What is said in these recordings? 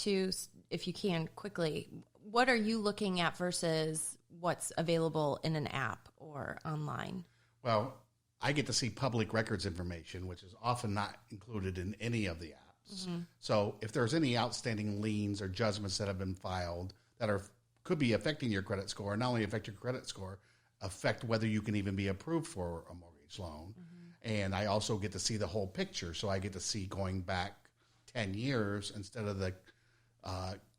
to, if you can, quickly, what are you looking at versus what's available in an app or online? Well, I get to see public records information, which is often not included in any of the apps. Mm-hmm. So if there's any outstanding liens or judgments that have been filed that could be affecting your credit score, not only affect your credit score, affect whether you can even be approved for a mortgage loan. Mm-hmm. And I also get to see the whole picture. So I get to see going back 10 years instead of the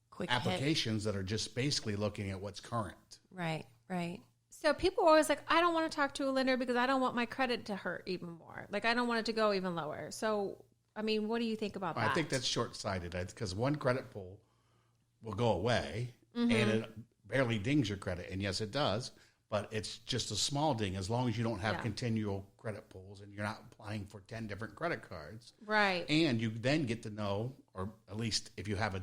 quick applications that are just basically looking at what's current. Right. So people are always like, I don't want to talk to a lender because I don't want my credit to hurt even more. Like, I don't want it to go even lower. So, I mean, what do you think about that? I think that's short-sighted because one credit pull will go away, mm-hmm. and it barely dings your credit. And yes, it does, but it's just a small ding as long as you don't have continual credit pulls and you're not applying for 10 different credit cards. Right. And you then get to know, or at least if you have a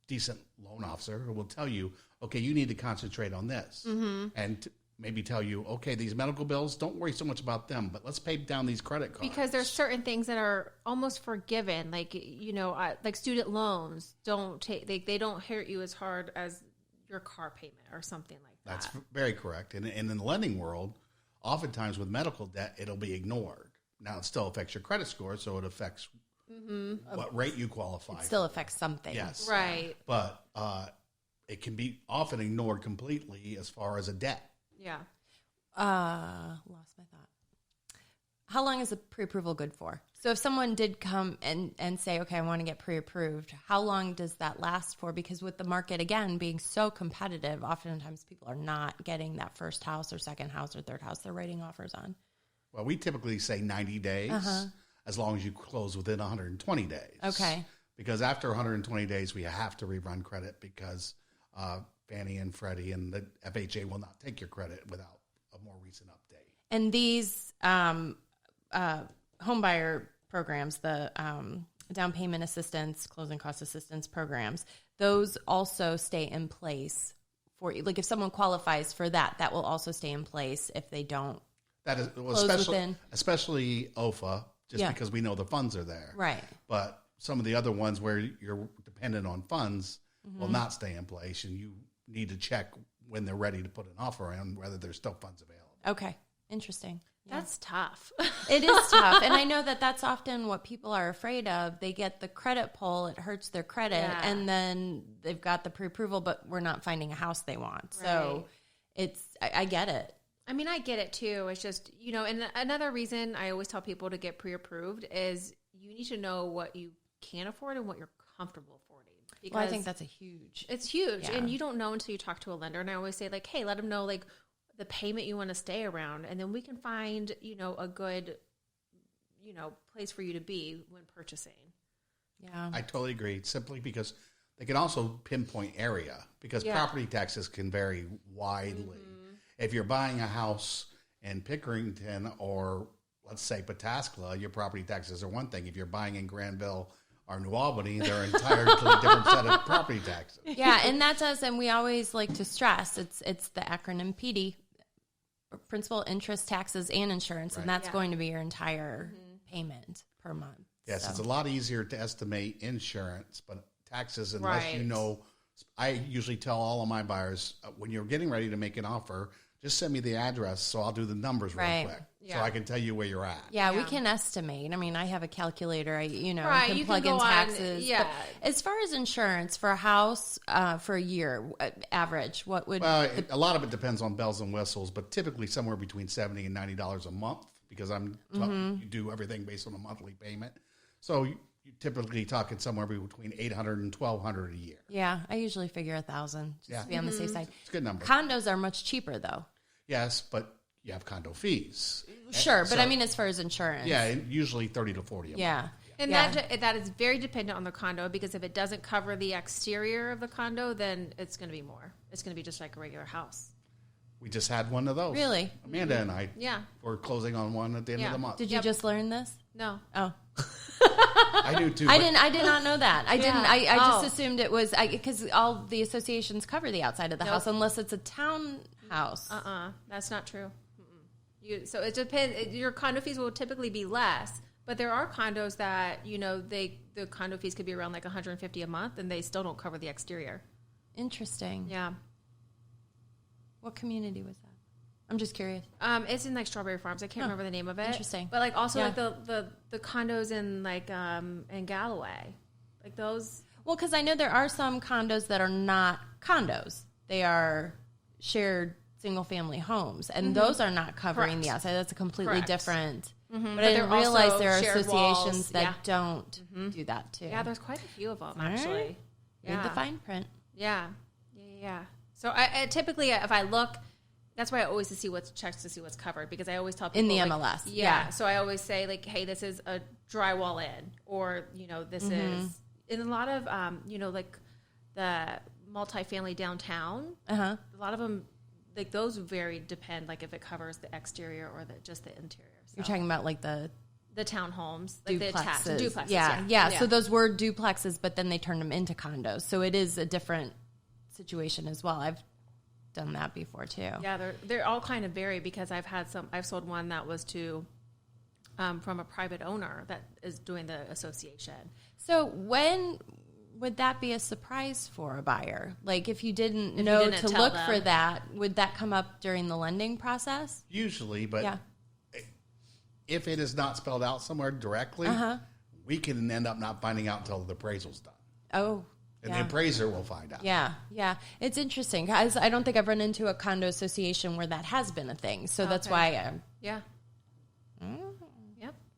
decent loan officer who will tell you, okay, you need to concentrate on this. Mm-hmm. And maybe tell you, okay, these medical bills, don't worry so much about them, but let's pay down these credit cards. Because there's certain things that are almost forgiven, like, like student loans they don't hurt you as hard as your car payment or something like that. That's very correct. And in the lending world, oftentimes with medical debt, it'll be ignored. Now, it still affects your credit score, so it affects what rate you qualify. It still affects something. Yes. Right. But it can be often ignored completely as far as a debt. Yeah. Lost my thought. How long is a pre-approval good for? So if someone did come and say, okay, I want to get pre-approved, how long does that last for? Because with the market, again, being so competitive, oftentimes people are not getting that first house or second house or third house they're writing offers on. Well, we typically say 90 days as long as you close within 120 days. Okay. Because after 120 days, we have to rerun credit because Fannie and Freddie and the FHA will not take your credit without a more recent update. And these homebuyer programs, the down payment assistance, closing cost assistance programs, those also stay in place for you. Like if someone qualifies for that, that will also stay in place if they don't. That is especially OFA, just because we know the funds are there. Right. But some of the other ones where you're dependent on funds will not stay in place, and you need to check when they're ready to put an offer in whether there's still funds available. Okay. Interesting. Yeah. That's tough. It is tough. And I know that that's often what people are afraid of. They get the credit pull, it hurts their credit, and then they've got the pre-approval, but we're not finding a house they want. Right. So I get it. I mean, I get it too. It's just, and another reason I always tell people to get pre-approved is you need to know what you can afford and what you're comfortable affording. Because I think that's it's huge. Yeah. And you don't know until you talk to a lender. And I always say, like, hey, let them know, like, the payment you want to stay around. And then we can find, a good, place for you to be when purchasing. Yeah. I totally agree. Simply because they can also pinpoint area because property taxes can vary widely. Mm-hmm. If you're buying a house in Pickerington or, let's say, Pataskala, your property taxes are one thing. If you're buying in Granville or New Albany, they're entirely different set of property taxes. Yeah, and that's us, and we always like to stress, it's the acronym PD, principal, interest, taxes, and insurance, and that's going to be your entire payment per month. Yes, It's a lot easier to estimate insurance, but taxes, unless you know, I usually tell all of my buyers, when you're getting ready to make an offer, just send me the address so I'll do the numbers real quick. So I can tell you where you're at. Yeah, we can estimate. I mean, I have a calculator. You can plug in taxes. Yeah. But as far as insurance for a house for a year, average, what would... Well, a lot of it depends on bells and whistles, but typically somewhere between $70 and $90 a month because you do everything based on a monthly payment. So you're typically talking somewhere between $800 and $1,200 a year. Yeah, I usually figure $1,000 just to be on the safe side. It's a good number. Condos are much cheaper, though. Yes, but you have condo fees. Sure, but I mean as far as insurance. Yeah, usually $30 to $40 a month. And that is very dependent on the condo because if it doesn't cover the exterior of the condo, then it's going to be more. It's going to be just like a regular house. We just had one of those. Really? Amanda and I. Yeah. We're closing on one at the end of the month. Did you just learn this? No. Oh. I do too. I did not know that. I didn't. I just assumed it was because all the associations cover the outside of the house unless it's a townhouse. That's not true. So it depends. Your condo fees will typically be less, But there are condos that, the condo fees could be around like $150 a month and they still don't cover the exterior. Interesting. Yeah. What community was that? I'm just curious. It's in like Strawberry Farms. I can't remember the name of it. Interesting. But like also like the condos in like in Galloway. Like those. Well, because I know there are some condos that are not condos. They are shared single family homes. And those are not covering the outside. That's a completely different. But I didn't realize there are associations that don't do that too. Yeah, there's quite a few of them actually. Right. Read the fine print. Yeah. So I typically, if I look, that's why I always checks to see what's covered, because I always tell people in the like, MLS. Yeah. So I always say like, hey, this is a drywall in, or this is in a lot of like the multifamily downtown. A lot of them, like those depend, like if it covers the exterior or just the interior. So. You're talking about like the townhomes, like duplexes. The duplexes. Yeah. So those were duplexes, but then they turned them into condos. So it is a different situation as well. I've done that before too. Yeah, they're all kind of vary, because I've sold one that was to from a private owner that is doing the association. So when would that be a surprise for a buyer? Like if you didn't know to look for that, would that come up during the lending process? Usually, but if it is not spelled out somewhere directly, we can end up not finding out until the appraisal's done. Oh, and the appraiser will find out. Yeah. It's interesting, guys. I don't think I've run into a condo association where that has been a thing. So that's why Yep.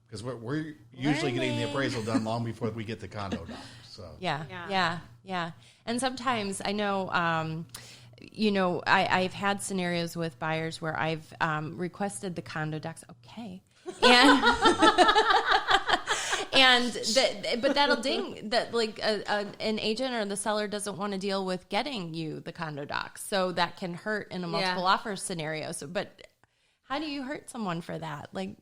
Because we're usually getting the appraisal done long before we get the condo done. So Yeah. And sometimes I know, I've had scenarios with buyers where I've requested the condo docs. Okay. But that'll ding that like an agent or the seller doesn't want to deal with getting you the condo docs, so that can hurt in a multiple offer scenario. So, but how do you hurt someone for that? Like,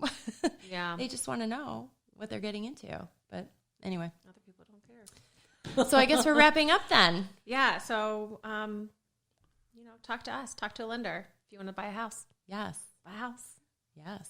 they just want to know what they're getting into. But anyway, other people don't care. So I guess we're wrapping up then. Yeah. So, talk to us. Talk to a lender if you want to buy a house. Yes. Buy a house. Yes.